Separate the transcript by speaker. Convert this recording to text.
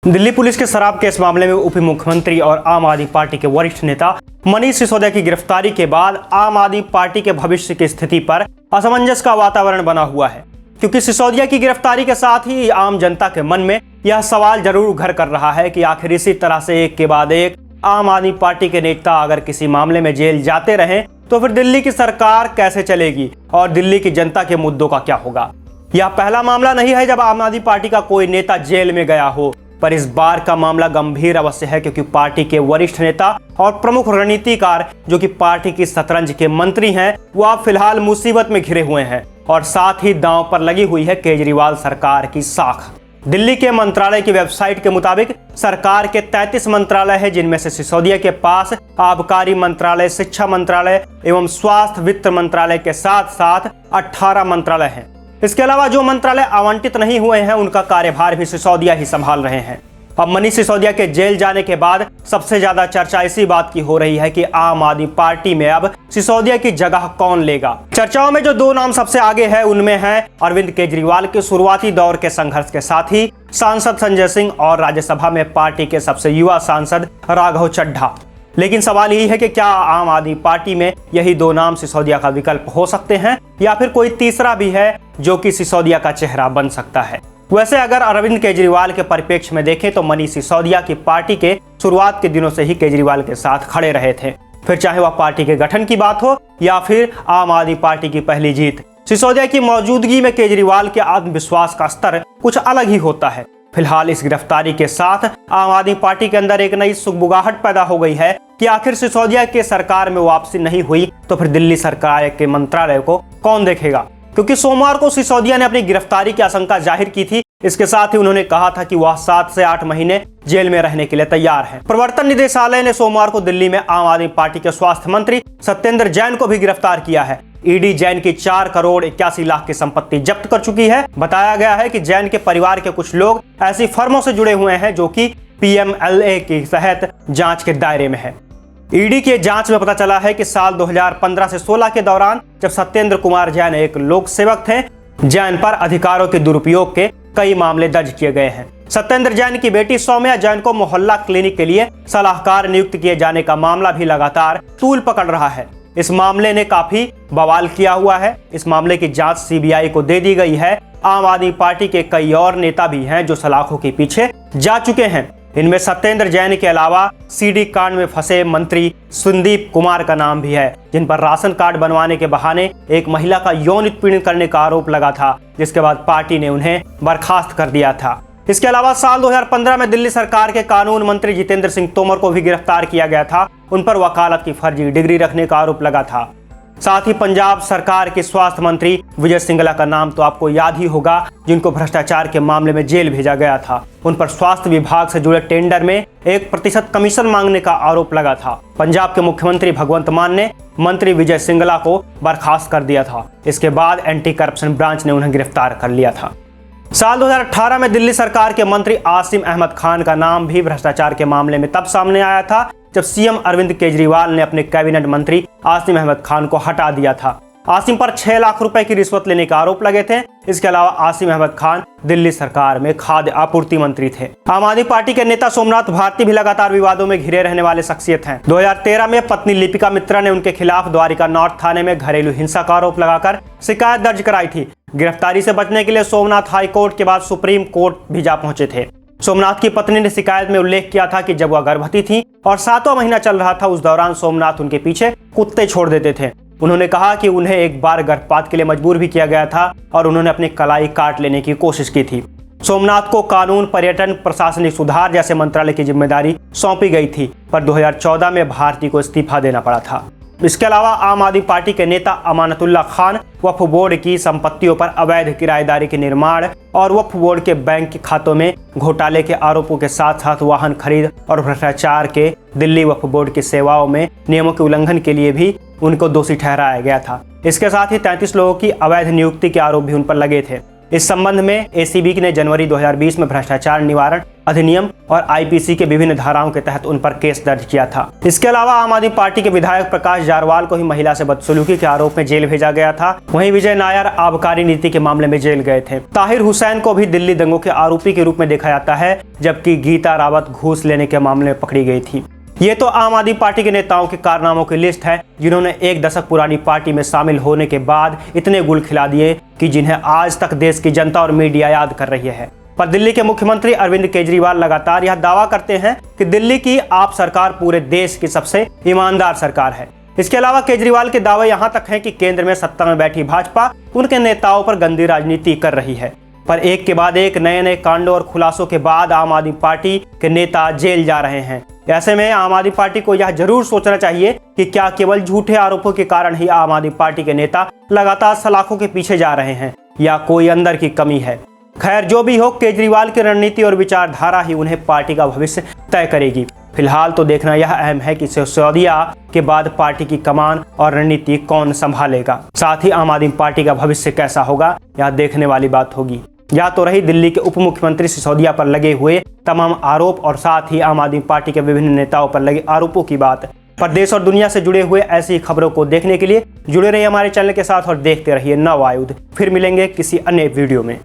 Speaker 1: Delhi police के शराब case मामले में उप मुख्यमंत्री और आम आदमी पार्टी के वरिष्ठ नेता मनीष सिसोदिया की गिरफ्तारी के बाद आम आदमी पार्टी के भविष्य की स्थिति पर असमंजस का वातावरण बना हुआ है, क्योंकि सिसोदिया की गिरफ्तारी के साथ ही आम जनता के मन में यह सवाल जरूर घर कर रहा है कि आखिर इसी तरह से एक के बाद एक आम आदमी पार्टी के नेता अगर किसी मामले में जेल जाते रहें तो फिर दिल्ली की सरकार कैसे चलेगी और दिल्ली की जनता के मुद्दों का क्या होगा। यह पहला मामला नहीं है जब आम आदमी पार्टी का कोई नेता जेल में गया हो, पर इस बार का मामला गंभीर अवश्य है, क्योंकि पार्टी के वरिष्ठ नेता और प्रमुख रणनीतिकार जो कि पार्टी की शतरंज के मंत्री हैं, वो अब फिलहाल मुसीबत में घिरे हुए हैं और साथ ही दांव पर लगी हुई है केजरीवाल सरकार की साख। दिल्ली के मंत्रालय की वेबसाइट के मुताबिक सरकार के 33 मंत्रालय हैं, जिनमें से सिसोदिया के पास आबकारी मंत्रालय, शिक्षा मंत्रालय एवं स्वास्थ्य वित्त मंत्रालय के साथ साथ 18 मंत्रालय हैं। इसके अलावा जो मंत्रालय आवंटित नहीं हुए हैं उनका कार्यभार भी सिसोदिया ही संभाल रहे हैं। अब मनीष सिसोदिया के जेल जाने के बाद सबसे ज्यादा चर्चा इसी बात की हो रही है कि आम आदमी पार्टी में अब सिसोदिया की जगह कौन लेगा। चर्चाओं में जो दो नाम सबसे आगे है उनमें है अरविंद केजरीवाल के शुरुआती दौर के संघर्ष के साथ ही सांसद संजय सिंह और राज्यसभा में पार्टी के सबसे युवा सांसद राघव चड्ढा। लेकिन सवाल यही है कि क्या आम आदमी पार्टी में यही दो नाम सिसोदिया का विकल्प हो सकते हैं या फिर कोई तीसरा भी है जो कि सिसोदिया का चेहरा बन सकता है। वैसे अगर अरविंद केजरीवाल के परिप्रेक्ष्य में देखें तो मनीष सिसोदिया की पार्टी के शुरुआत के दिनों से ही केजरीवाल के साथ खड़े रहे थे, फिर चाहे वह पार्टी के गठन की बात हो या फिर आम आदमी पार्टी की पहली जीत। सिसोदिया की मौजूदगी में केजरीवाल के आत्मविश्वास का स्तर कुछ अलग ही होता है। फिलहाल इस गिरफ्तारी के साथ आम आदमी पार्टी के अंदर एक नई सुगबुगाहट पैदा हो गई है कि आखिर सिसोदिया के सरकार में वापसी नहीं हुई तो फिर दिल्ली सरकार के मंत्रालय को कौन देखेगा, क्योंकि सोमवार को सिसोदिया ने अपनी गिरफ्तारी की आशंका जाहिर की थी। इसके साथ ही उन्होंने कहा था कि वह 7 से 8 महीने जेल में रहने के लिए तैयार है। प्रवर्तन निदेशालय ने सोमवार को दिल्ली में आम आदमी पार्टी के स्वास्थ्य मंत्री सत्येंद्र जैन को भी गिरफ्तार किया है। ईडी जैन की 4 करोड़ 81 लाख की संपत्ति जब्त कर चुकी है। बताया गया है कि जैन के परिवार के कुछ लोग ऐसी फर्मों से जुड़े हुए हैं जो कि पीएमएलए के तहत जांच के दायरे में है। ईडी के जांच में पता चला है कि साल 2015 से 16 के दौरान जब सत्येंद्र कुमार जैन एक लोक सेवक थे, जैन पर अधिकारों के दुरुपयोग के कई मामले दर्ज किए गए हैं। सत्येंद्र जैन की बेटी सौम्या जैन को मोहल्ला क्लिनिक के लिए सलाहकार नियुक्त किए जाने का मामला भी लगातार तूल पकड़ रहा है। इस मामले ने काफी बवाल किया हुआ है। इस मामले की जांच सीबीआई को दे दी गई है। आम आदमी पार्टी के कई और नेता भी हैं जो सलाखों के पीछे जा चुके हैं। इनमें सत्येंद्र जैन के अलावा सीडी कांड में फंसे मंत्री संदीप कुमार का नाम भी है, जिन पर राशन कार्ड बनवाने के बहाने एक महिला का यौन उत्पीड़न करने का आरोप लगा था, जिसके बाद पार्टी ने उन्हें बर्खास्त कर दिया था। इसके अलावा साल 2015 में दिल्ली सरकार के कानून मंत्री जितेंद्र सिंह तोमर को भी गिरफ्तार किया गया था। उन पर वकालत की फर्जी डिग्री रखने का आरोप लगा था। साथ ही पंजाब सरकार के स्वास्थ्य मंत्री विजय सिंगला का नाम तो आपको याद ही होगा, जिनको भ्रष्टाचार के मामले में जेल भेजा गया था। उन पर स्वास्थ्य विभाग से जुड़े टेंडर में 1% कमीशन मांगने का आरोप लगा था। पंजाब के मुख्यमंत्री भगवंत मान ने मंत्री विजय सिंगला को बर्खास्त कर दिया था। इसके बाद एंटी करप्शन ब्रांच ने उन्हें गिरफ्तार कर लिया था। साल 2018 में दिल्ली सरकार के मंत्री आसिम अहमद खान का नाम भी भ्रष्टाचार के मामले में तब सामने आया था जब सीएम अरविंद केजरीवाल ने अपने कैबिनेट मंत्री आसिम अहमद खान को हटा दिया था। आसिम पर 6 लाख रुपए की रिश्वत लेने का आरोप लगे थे। इसके अलावा आसिम अहमद खान दिल्ली सरकार में खाद्य आपूर्ति मंत्री थे। आम आदमी पार्टी के नेता सोमनाथ भारती भी लगातार विवादों में घिरे रहने वाले शख्सियत हैं। 2013 में पत्नी लिपिका मित्रा ने उनके खिलाफ द्वारिका नॉर्थ थाने में घरेलू हिंसा का आरोप लगाकर शिकायत दर्ज कराई थी। गिरफ्तारी से बचने के लिए सोमनाथ हाई कोर्ट के बाद सुप्रीम कोर्ट भी जा पहुंचे थे। सोमनाथ की पत्नी ने शिकायत में उल्लेख किया था कि जब वह गर्भवती थी और 7वां महीना चल रहा था, उस दौरान सोमनाथ उनके पीछे कुत्ते छोड़ देते थे। उन्होंने कहा कि उन्हें एक बार गर्भपात के लिए मजबूर भी किया गया था और उन्होंने अपनी कलाई काट लेने की कोशिश की थी। सोमनाथ को कानून, पर्यटन, प्रशासनिक सुधार जैसे मंत्रालय की जिम्मेदारी सौंपी गई थी, पर 2014 में भारती को इस्तीफा देना पड़ा था। इसके अलावा आम आदमी पार्टी के नेता अमानतुल्लाह खान वक्फ बोर्ड की संपत्तियों पर अवैध किराएदारी के निर्माण और वक्फ बोर्ड के बैंक खातों में घोटाले के आरोपों के साथ साथ वाहन खरीद और भ्रष्टाचार के दिल्ली वक्फ बोर्ड की सेवाओं में नियमों के उल्लंघन के लिए भी उनको दोषी ठहराया गया था। इसके साथ ही 33 लोगों की अवैध नियुक्ति के आरोप भी उन पर लगे थे। इस संबंध में एसीबी ने जनवरी 2020 में भ्रष्टाचार निवारण अधिनियम और आईपीसी के विभिन्न धाराओं के तहत उन पर केस दर्ज किया था। इसके अलावा आम आदमी पार्टी के विधायक प्रकाश जारवाल को ही महिला से बदसलूकी के आरोप में जेल भेजा गया था। वहीं विजय नायर आबकारी नीति के मामले में जेल गए थे। ताहिर हुसैन को भी दिल्ली दंगों के आरोपी के रूप में देखा जाता है, जबकि गीता रावत घूस लेने के मामले में पकड़ी गई थी। ये तो आम आदमी पार्टी के नेताओं के कारनामों की लिस्ट है, जिन्होंने एक दशक पुरानी पार्टी में शामिल होने के बाद इतने गुल खिला दिए कि जिन्हें आज तक देश की जनता और मीडिया याद कर रही है। पर दिल्ली के मुख्यमंत्री अरविंद केजरीवाल लगातार यह दावा करते हैं कि दिल्ली की आप सरकार पूरे देश की सबसे ईमानदार सरकार है। इसके अलावा केजरीवाल के दावे यहाँ तक हैं कि केंद्र में सत्ता में बैठी भाजपा उनके नेताओं पर गंदी राजनीति कर रही है। पर एक के बाद एक नए कांडों और खुलासों के बाद आम आदमी पार्टी के नेता जेल जा रहे हैं। ऐसे में आम आदमी पार्टी को यह जरूर सोचना चाहिए कि क्या केवल झूठे आरोपों के कारण ही आम आदमी पार्टी के नेता लगातार सलाखों के पीछे जा रहे हैं या कोई अंदर की कमी है। खैर, जो भी हो, केजरीवाल की रणनीति और विचारधारा ही उन्हें पार्टी का भविष्य तय करेगी। फिलहाल तो देखना यह अहम है कि सिसोदिया के बाद पार्टी की कमान और रणनीति कौन संभालेगा। साथ ही आम आदमी पार्टी का भविष्य कैसा होगा, यह देखने वाली बात होगी। यह तो रही दिल्ली के उप मुख्यमंत्री सिसोदिया पर लगे हुए तमाम आरोप और साथ ही आम आदमी पार्टी के विभिन्न नेताओं पर लगे आरोपों की बात। पर देश और दुनिया से जुड़े हुए ऐसी खबरों को देखने के लिए जुड़े रहिए हमारे चैनल के साथ और देखते रहिए नव आयुध। फिर मिलेंगे किसी अन्य वीडियो में।